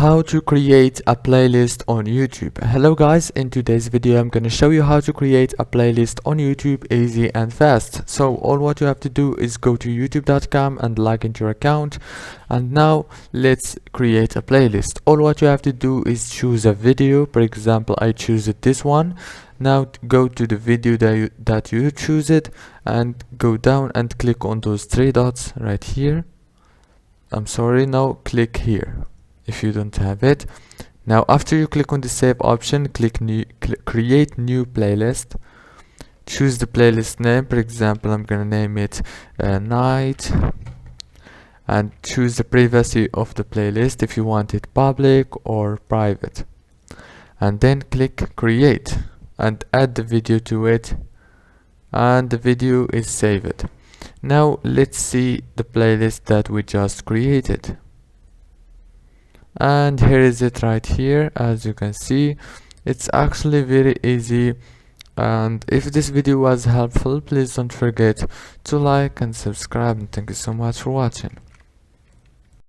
How to create a playlist on YouTube. Hello guys, in today's video I'm gonna show you how to create a playlist on YouTube easy and fast. So all what you have to do is go to youtube.com and log into your account, and now let's create a playlist. All what you have to do is choose a video. For example, I choose this one. Now go to the video that you choose it and go down and click on those three dots right here. Now click here if you don't have it. Now after you click on the save option, click create new playlist. Choose the playlist name. For example, I'm gonna name it night, and choose the privacy of the playlist if you want it public or private, and then click create and add the video to it, and the video is saved. Now let's see the playlist that we just created, and here is it right here. As you can see, it's actually very easy. And if this video was helpful, please don't forget to like and subscribe, and thank you so much for watching.